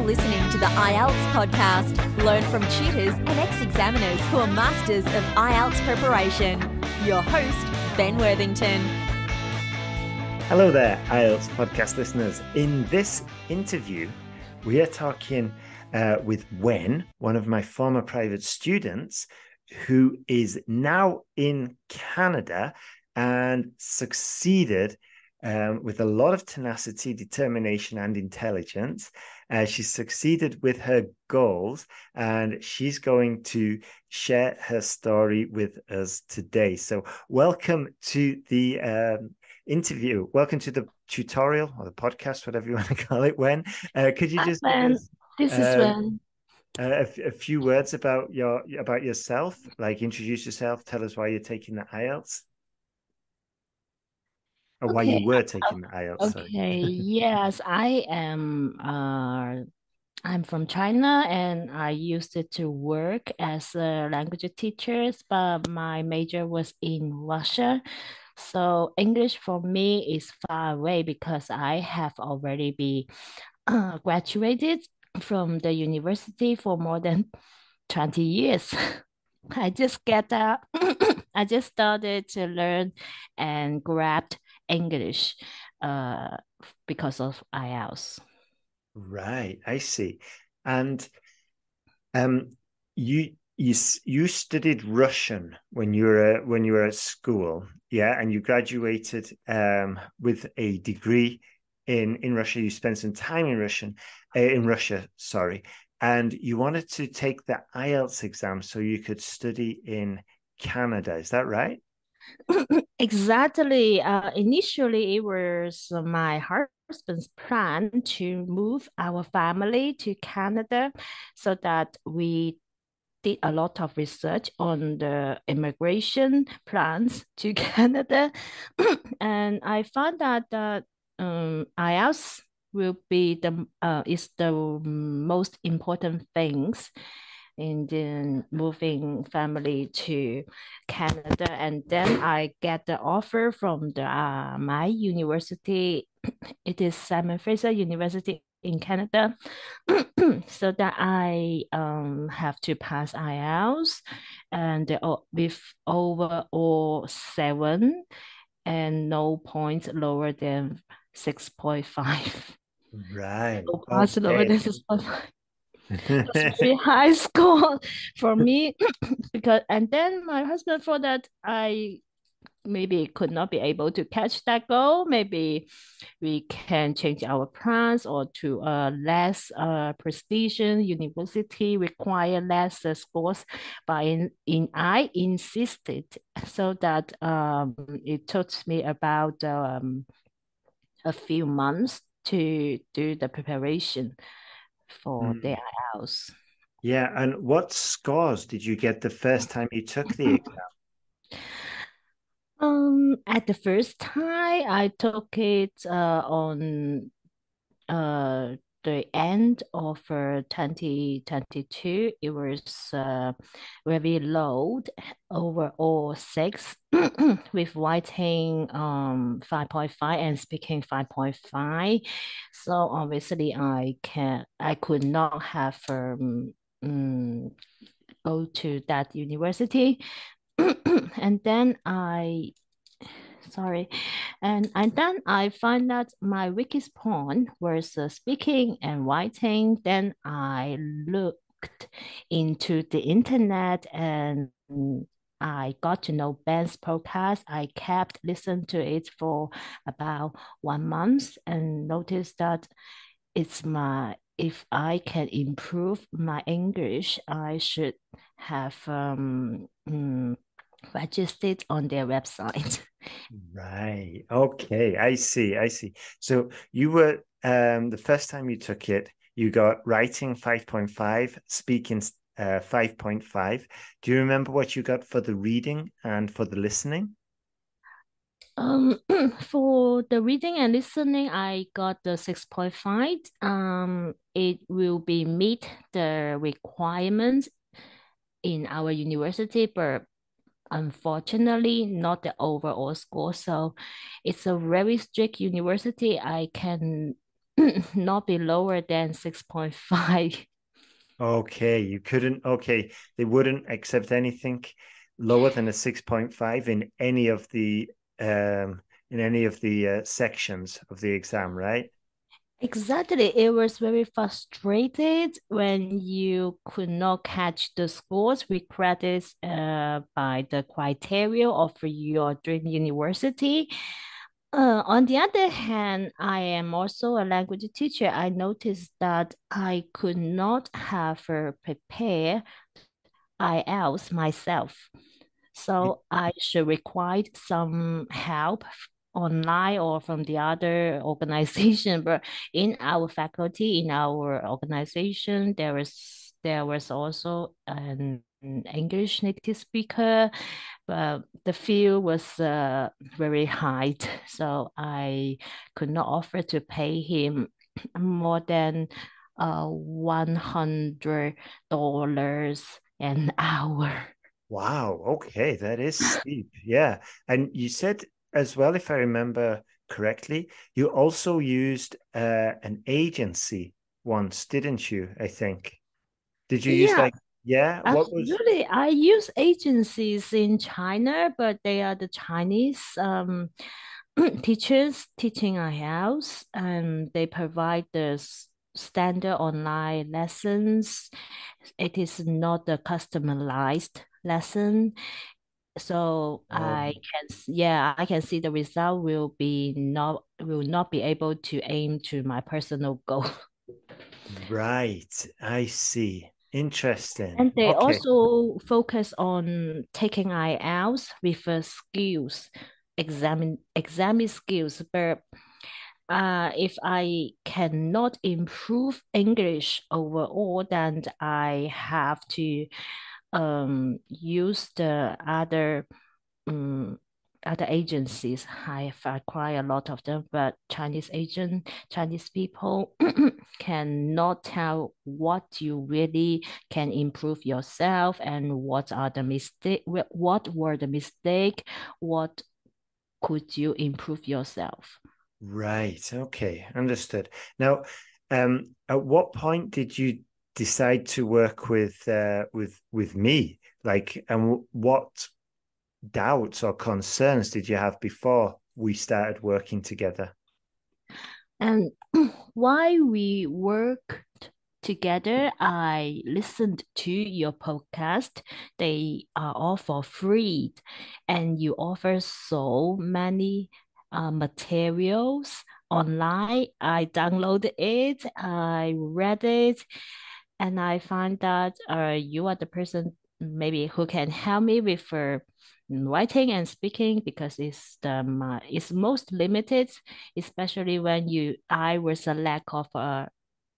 listening to the IELTS podcast. Learn from tutors and ex-examiners who are masters of IELTS preparation. Your host, Ben Worthington. Hello there, IELTS podcast listeners. In this interview, we are talking with Wen, one of my former private students, who is now in Canada and succeeded with a lot of tenacity, determination, and intelligence. She succeeded with her goals, and she's going to share her story with us today. So welcome to the interview. Welcome to the tutorial or the podcast, whatever you want to call it. Wen, could you just give us this is Wen. A few words about yourself, like introduce yourself, tell us why you're taking the IELTS. Or why you were taking the IELTS. Okay, yes, I am I'm from China and I used to work as a language teacher, but my major was in Russia. So English for me is far away because I have already been graduated from the university for more than 20 years. I just I just started to learn and grabbed English because of IELTS. Right, I see. And you studied Russian when you were at school, yeah, and you graduated with a degree in Russia. You spent some time in Russia, sorry, and you wanted to take the IELTS exam so you could study in Canada. Is that right? Exactly. Initially, it was my husband's plan to move our family to Canada so that we did a lot of research on the immigration plans to Canada. And I found that IELTS will be is the most important things in the moving family to Canada. And then I get the offer from my university. It is Simon Fraser University in Canada. So that I have to pass IELTS and with overall 7 and no points lower than 6.5. Right. So pass lower than Okay. 6.5. That's very high score for me and then my husband thought that I maybe could not be able to catch that goal. Maybe we can change our plans or to a less prestigious university require less scores. But I insisted so that it took me about a few months to do the preparation for the IELTS. Yeah, and what scores did you get the first time you took the exam? At the first time I took it on the end of 2022, it was very low, overall 6, with writing 5.5 and speaking 5.5. So obviously I could not have go to that university. And then then I find that my weakest point was speaking and writing. Then I looked into the internet and I got to know Ben's podcast. I kept listening to it for about 1 month and noticed that if I can improve my English, I should have registered on their website. Right. Okay. I see. So you were the first time you took it, you got writing 5.5, speaking 5.5. Do you remember what you got for the reading and for the listening? For the reading and listening, I got the 6.5. It will be meet the requirements in our university, but unfortunately not the overall score. So it's a very strict university. I can not be lower than 6.5. Okay, you couldn't. Okay, they wouldn't accept anything lower than a 6.5 in any of the sections of the exam, right? Exactly. It was very frustrated when you could not catch the scores with credits by the criteria of your dream university. On the other hand, I am also a language teacher. I noticed that I could not have prepared IELTS myself. So I should require some help online or from the other organization. But in our faculty, in our organization, there was also an English native speaker, but the fee was very high. So I could not offer to pay him more than $100 an hour. Wow. Okay, that is steep. Yeah. And you said as well, if I remember correctly, you also used an agency once, didn't you? I think. Did you use Yeah, like, yeah, what was? absolutely. I use agencies in China, but they are the Chinese teachers teaching IELTS, and they provide the standard online lessons. It is not a customized lesson. So Oh, yeah, I can see the result will not be able to aim to my personal goal. right. I see. Interesting. And they Okay. also focus on taking IELTS with skills, examine skills. But if I cannot improve English overall, then I have to use the um, other agencies. I've acquired a lot of them, but Chinese people cannot tell what you really can improve yourself and what are the mistake, what were the mistake, what could you improve yourself. Right. Okay. Understood. Now, at what point did you decide to work with me? Like, and what doubts or concerns did you have before we started working together? And while we worked together, I listened to your podcast. They are all for free, and you offer so many materials online. I downloaded it, I read it, and I find that you are the person maybe who can help me with writing and speaking because it's most limited, especially when you I was a lack of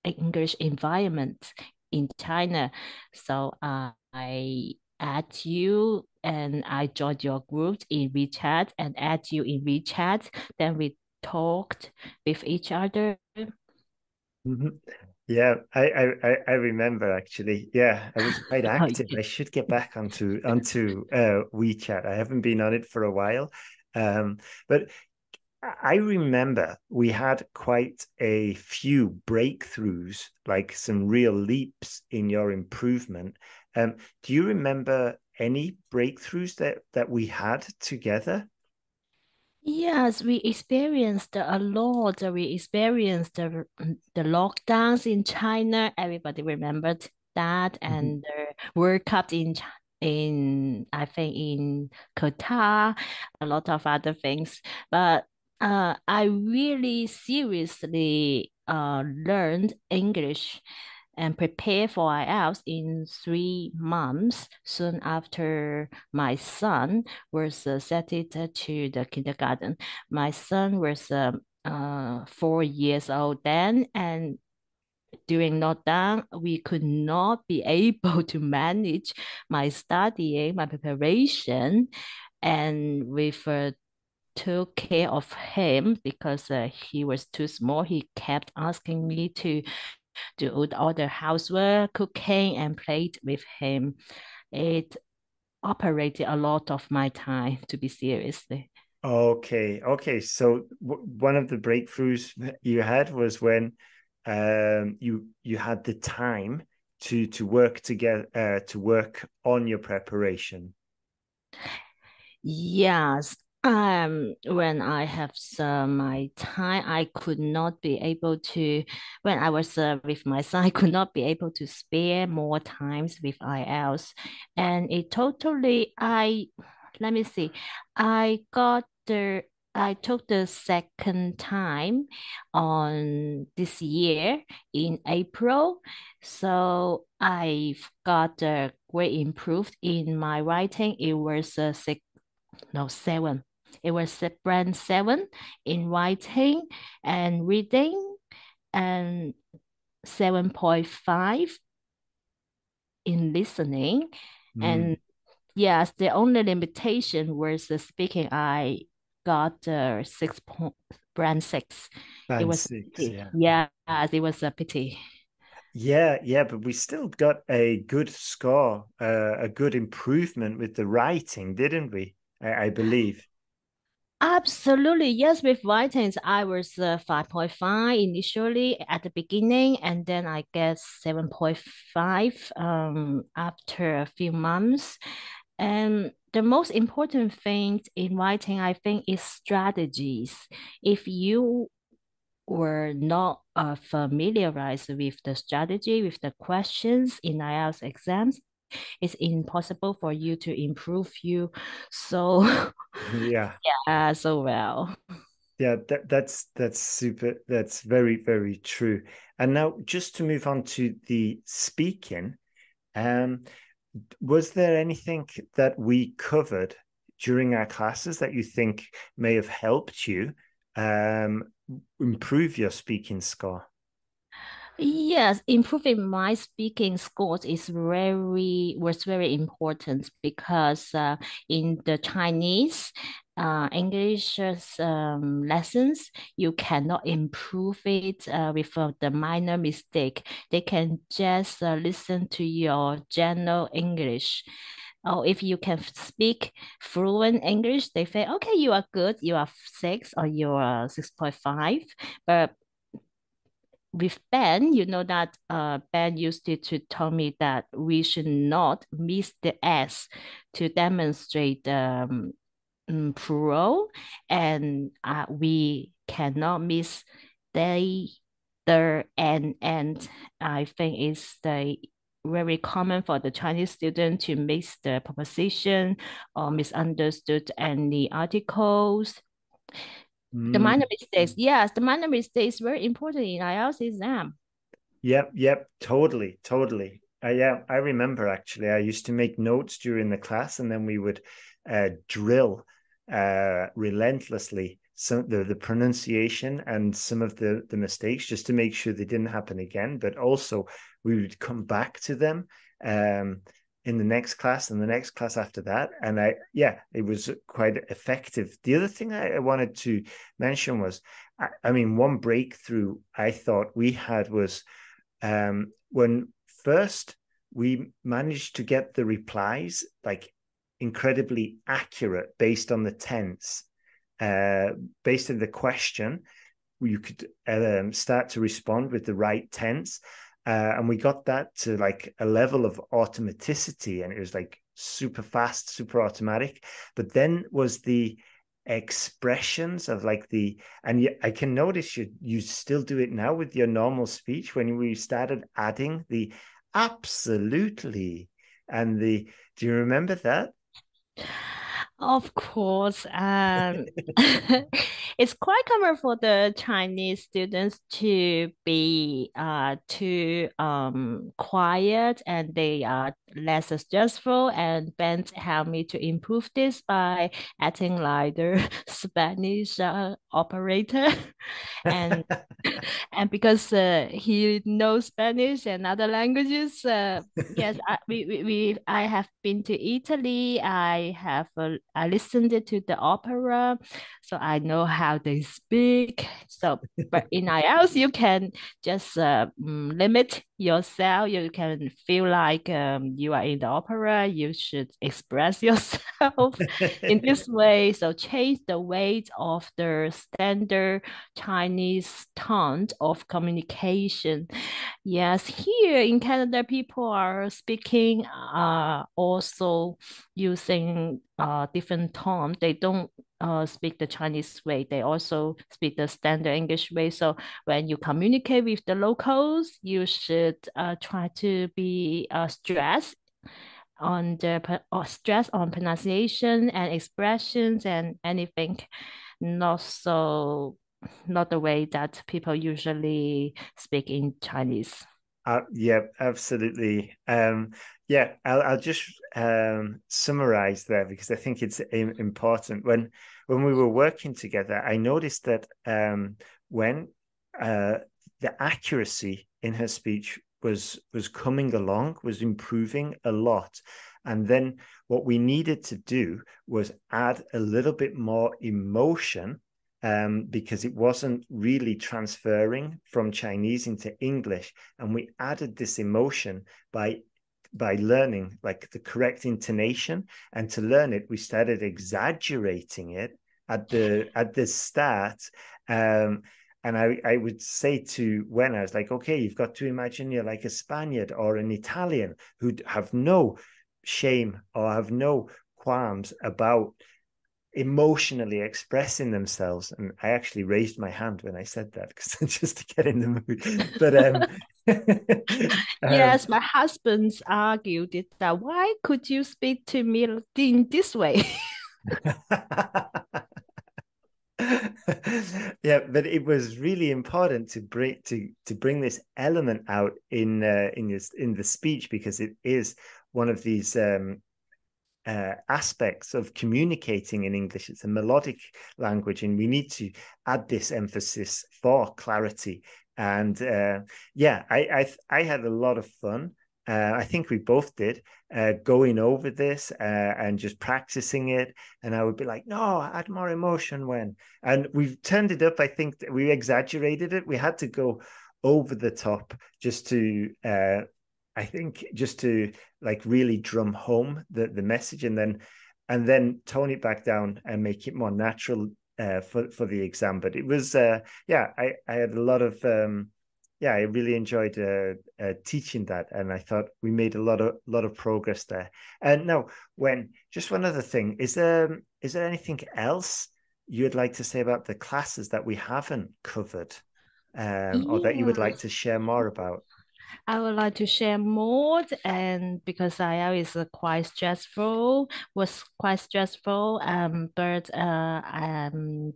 English environment in China. So I add you and I joined your group in WeChat and add you in WeChat. Then we talked with each other. Mhm. Yeah, I remember actually. Yeah, I was quite Oh, active. I should get back onto WeChat. I haven't been on it for a while. But I remember we had quite a few breakthroughs, like some real leaps in your improvement. Do you remember any breakthroughs that we had together? yes, we experienced a lot. We experienced the lockdowns in China. Everybody remembered that, Mhm. and the World Cup in I think in Qatar, a lot of other things. But I really seriously learned English and prepare for IELTS in 3 months soon after my son was settled to the kindergarten. My son was 4 years old then, and during lockdown, we could not be able to manage my studying, my preparation, and with took care of him because he was too small. He kept asking me to do all the housework, cooking, and played with him. It operated a lot of my time, to be seriously. Okay, okay. So one of the breakthroughs that you had was when you had the time to work together to work on your preparation. Yes. When I have some my time, I could not be able to, when I was with my son, I could not be able to spare more times with IELTS. And it totally, let me see, I got the, I took the second time on this year in April. So I've got a great improved in my writing. It was a six, no, seven. It was a brand seven in writing and reading and 7.5 in listening. Mm, And yes, the only limitation was the speaking. I got 6 point, brand six. It band was a six, pity. yeah. Yes, it was a pity. Yeah, yeah, but we still got a good score, a good improvement with the writing, didn't we? I believe. Absolutely, yes. With writings, I was 5.5 initially at the beginning, and then I get 7.5 after a few months. And the most important thing in writing, I think, is strategies. If you were not familiarized with the strategy, with the questions in IELTS exams, it's impossible for you to improve you so Yeah. so well. Yeah, that's super. That's very, very true. And now just to move on to the speaking, um, was there anything that we covered during our classes that you think may have helped you um, improve your speaking score? Yes, improving my speaking scores is very important because in the Chinese English lessons, you cannot improve it with the minor mistake. They can just listen to your general English. Or if you can speak fluent English, they say, okay, you are good, you are six or you are 6.5. But with Ben, you know that Ben used to tell me that we should not miss the S to demonstrate plural, and we cannot miss they, their, and I think it's the very common for the Chinese student to miss the preposition or misunderstood any articles. The Mm. minor mistakes, yes, the minor mistakes very important in IELTS exam. Yep, yep, totally, totally. Yeah, I remember actually. I used to make notes during the class, and then we would drill relentlessly some the pronunciation and some of the mistakes just to make sure they didn't happen again. But also we would come back to them um, in the next class and the next class after that. And yeah, it was quite effective. The other thing I wanted to mention was, I mean, one breakthrough I thought we had was when first we managed to get the replies like incredibly accurate based on the tense, uh, based on the question, you could start to respond with the right tense. And we got that to like a level of automaticity, and it was like super fast, super automatic. But then was the expressions of like the and I can notice you still do it now with your normal speech when we started adding the absolutely and the do you remember that? Of course, it's quite common for the Chinese students to be too quiet, and they are less stressful. And Ben helped me to improve this by acting like the Spanish operator, and and because he knows Spanish and other languages, yes, I have been to Italy. I listened to the opera, so I know how they speak. So, but in IELTS, you can just limit yourself. You can feel like you are in the opera. You should express yourself in this way. So change the weight of the standard Chinese tone of communication. Yes, here in Canada, people are speaking also using different tone. They don't speak the Chinese way. They also speak the standard English way. So when you communicate with the locals, you should try to be stressed on or stress on pronunciation and expressions and anything, not so not the way that people usually speak in Chinese. Yeah, absolutely. Yeah, I'll just summarize there because I think it's important. When we were working together, I noticed that when uh, the accuracy in her speech was coming along, was improving a lot, and then what we needed to do was add a little bit more emotion because it wasn't really transferring from Chinese into English. And we added this emotion by learning like the correct intonation. And to learn it, we started exaggerating it at the start. And I would say to when I was like, okay, you've got to imagine you're like a Spaniard or an Italian who have no shame or have no qualms about emotionally expressing themselves. And I actually raised my hand when I said that because just to get in the mood. But Yes, my husband's argued it that why could you speak to me in this way? yeah, but it was really important to bring this element out in the speech because it is one of these aspects of communicating in English. It's a melodic language, and we need to add this emphasis for clarity. And yeah, I had a lot of fun. I think we both did going over this and just practicing it. And I would be like, no, add more emotion when. And we've turned it up. I think we exaggerated it. We had to go over the top just to I think just to like really drum home the message and then tone it back down and make it more natural for the exam. But it was yeah, I had a lot of yeah, I really enjoyed teaching that, and I thought we made a lot of progress there. And now, when just one other thing, is there anything else you'd like to say about the classes that we haven't covered, or that you would like Yes. to share more about? I would like to share more, and because IELTS is quite stressful, was quite stressful. But in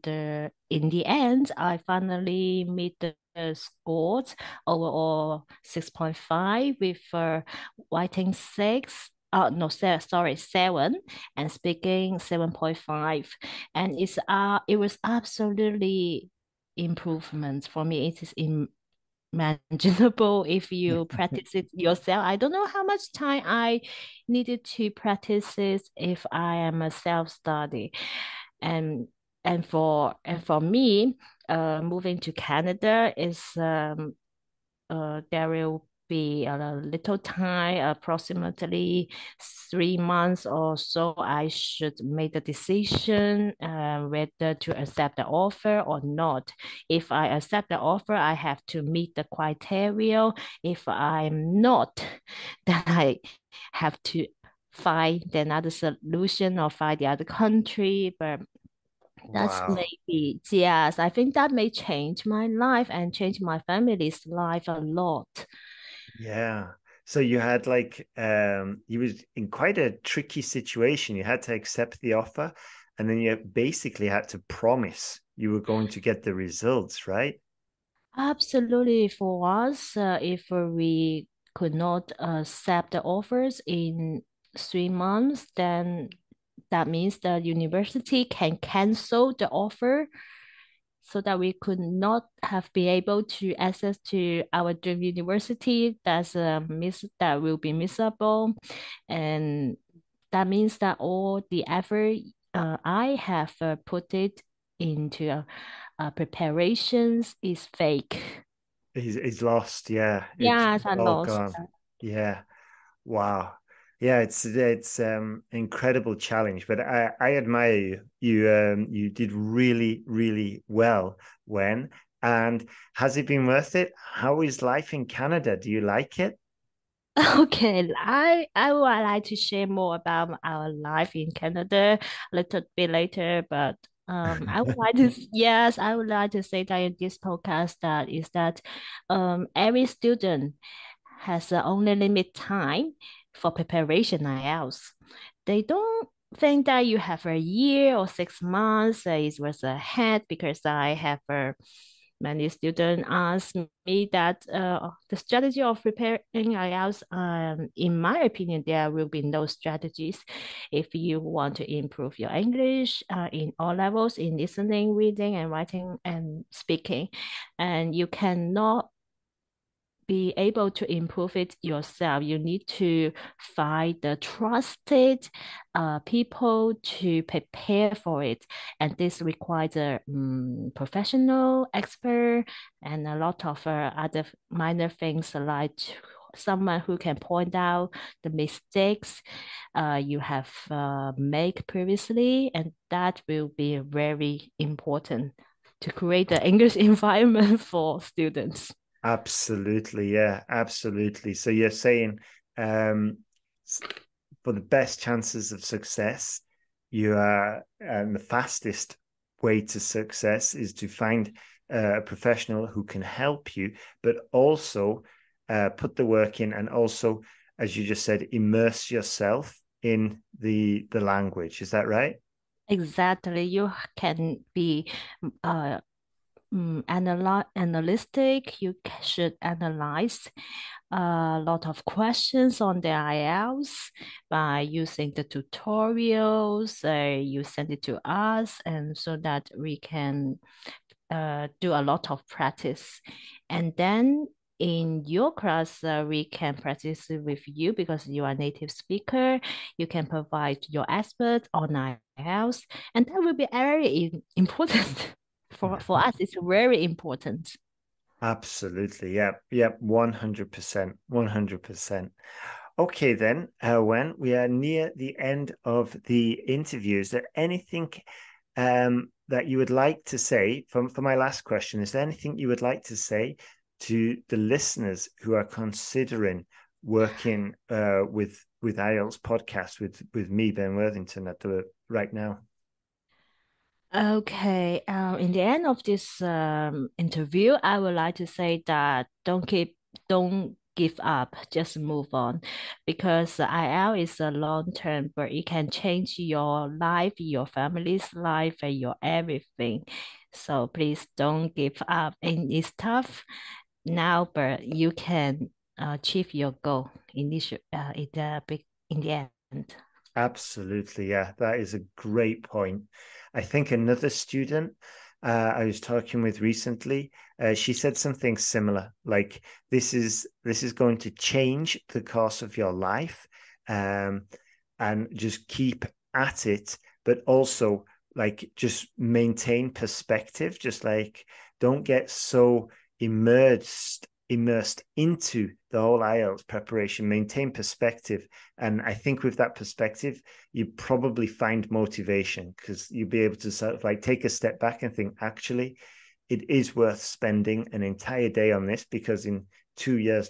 the end, I finally meet the scores overall 6.5 with writing six. No, sorry, seven, and speaking 7.5, and it was absolutely improvement for me. It is imaginable if you practice it yourself. I don't know how much time I needed to practice it if I am a self-study. And and for me, moving to Canada is there will be a little time, approximately 3 months or so. I should make the decision whether to accept the offer or not. If I accept the offer, I have to meet the criteria. If I'm not, then I have to find another solution or find the other country. But that's Wow. maybe, yes, I think that may change my life and change my family's life a lot. Yeah. So you had like you was in quite a tricky situation. You had to accept the offer, and then you basically had to promise you were going to get the results, right? Absolutely, for us, if we could not accept the offers in 3 months, then that means the university can cancel the offer so that we could not have been able to access to our dream university. That's a miss that will be missable, and that means that all the effort I have put it into preparations is fake. He's lost. Yeah, it's Yes, I all lost. gone. Yeah. Wow. Yeah, it's incredible challenge, but I admire you. You did really, really well when. And has it been worth it? How is life in Canada? Do you like it? Okay, I would like to share more about our life in Canada a little bit later, but I would like to yes, I would like to say that in this podcast that every student has a only limit time for preparation IELTS. They don't think that you have a year or 6 months it was ahead because I have many students ask me that the strategy of preparing IELTS, in my opinion, there will be no strategies. If you want to improve your English in all levels, in listening, reading, and writing and speaking, and you cannot be able to improve it yourself. You need to find the trusted people to prepare for it. And this requires a professional expert and a lot of other minor things like someone who can point out the mistakes you have made previously, and that will be very important to create the English environment for students. Absolutely, yeah, absolutely. So you're saying um, for the best chances of success, you are, and the fastest way to success is to find a professional who can help you, but also put the work in, and also, as you just said, immerse yourself in the language. Is that right? Exactly. You can be uh, analytic. You should analyze a lot of questions on the IELTS by using the tutorials. You send it to us, and so that we can do a lot of practice. And then in your class, we can practice with you because you are a native speaker. You can provide your expert on IELTS, and that will be very important for us. It's very important. Absolutely. Yep. Yep. 100%. 100%. Okay, then, when we are near the end of the interview, is there anything that you would like to say for my last question? Is there anything you would like to say to the listeners who are considering working with IELTS podcast with me, Ben Worthington, at the right now? Okay, in the end of this interview, I would like to say that don't give up, just move on, because IL is a long term, but it can change your life, your family's life, and your everything. So please don't give up. And it's tough now, but you can achieve your goal in the end. Absolutely, yeah, that is a great point. I think another student I was talking with recently, she said something similar, like this is going to change the course of your life, um, and just keep at it, but also like just maintain perspective, just like don't get so immersed into the whole IELTS preparation, maintain perspective. And I think with that perspective, you probably find motivation because you'll be able to sort of like take a step back and think, actually, it is worth spending an entire day on this because in 2 years'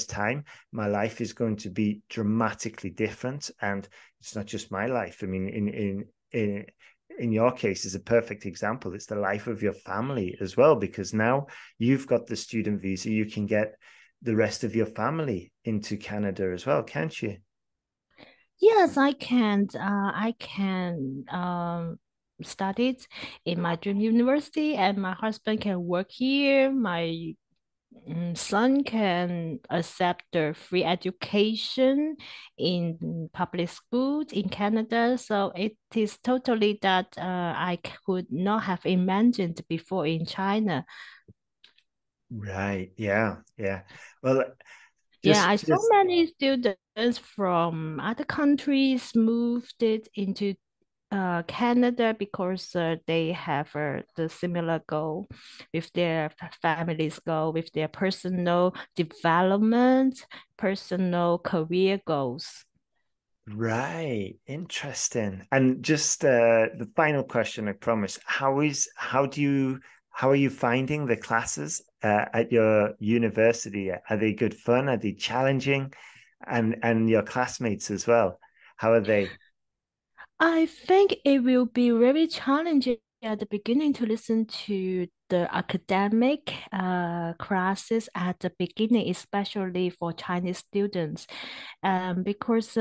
time, my life is going to be dramatically different. And it's not just my life. I mean, in your case is a perfect example. It's the life of your family as well, because now you've got the student visa, you can get the rest of your family into Canada as well, can't you? Yes, I can. I can study in my dream university, and my husband can work here. My son can accept the free education in public schools in Canada. So it is totally that I could not have imagined before in China. Right. Yeah. Yeah. Well, Yeah, just I saw just many students from other countries moved it into Canada because they have the similar goal with their families goal, with their personal development, personal career goals. Right. Interesting. And just the final question, I promise. How are you finding the classes at your university? Are they good fun? Are they challenging? And your classmates as well. How are they? I think it will be very challenging at the beginning to listen to the academic classes at the beginning, especially for Chinese students. Because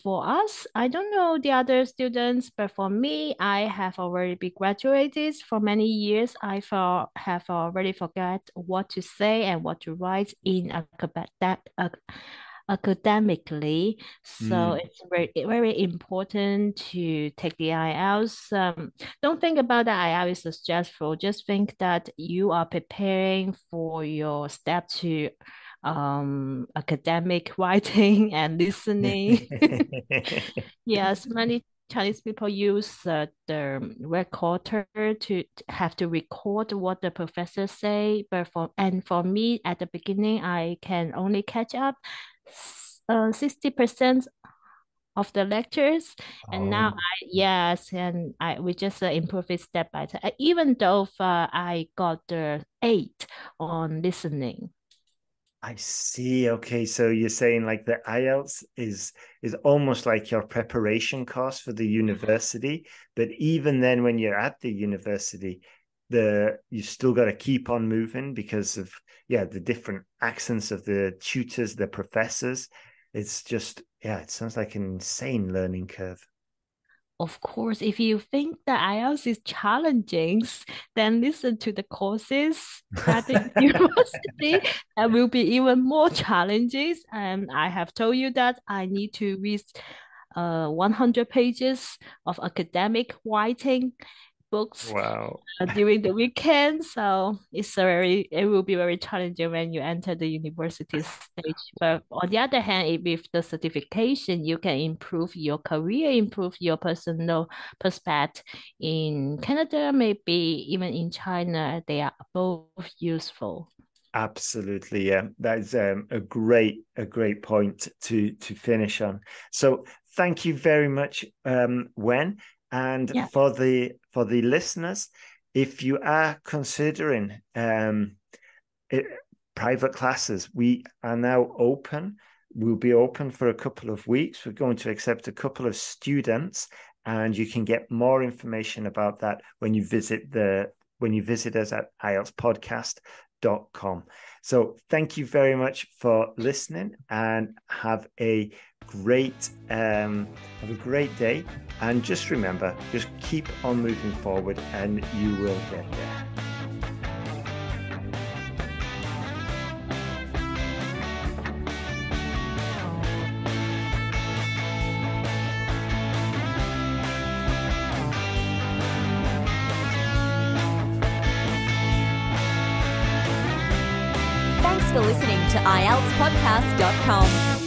for us, I don't know the other students, but for me, I have already been graduated for many years. Have already forgot what to say and what to write in academically. So Mm. it's very important to take the IELTS. Don't think about the IELTS is stressful. Just think that you are preparing for your step to academic writing and listening. Yes, many Chinese people use the recorder to have to record what the professor say. But for me at the beginning, I can only catch up 60% of the lectures, and now Oh, we just improve it step by step. Even though I got the 8 on listening. I see. Okay, so you're saying like the IELTS is almost like your preparation course for the university, but even then when you're at the university, you still got to keep on moving because of the different accents of the tutors, the professors. It's just it sounds like an insane learning curve. Of course, if you think that IELTS is challenging, then listen to the courses at the university that will be even more challenging. And I have told you that I need to read 100 pages of academic writing books Wow. during the weekend. So it will be very challenging when you enter the university stage. But on the other hand, with the certification, you can improve your career, improve your personal perspective. In Canada, maybe even in China, they are both useful. Absolutely, yeah. That is a great point to finish on. So thank you very much, Wen. And Yeah. for the listeners, if you are considering it, private classes, we are now open. We'll be open for a couple of weeks. We're going to accept a couple of students, and you can get more information about that when you visit us at IELTSPodcast.com. So thank you very much for listening, and have a great day. And just remember, just keep on moving forward, and you will get there. Thanks for listening to IELTSPodcast.com.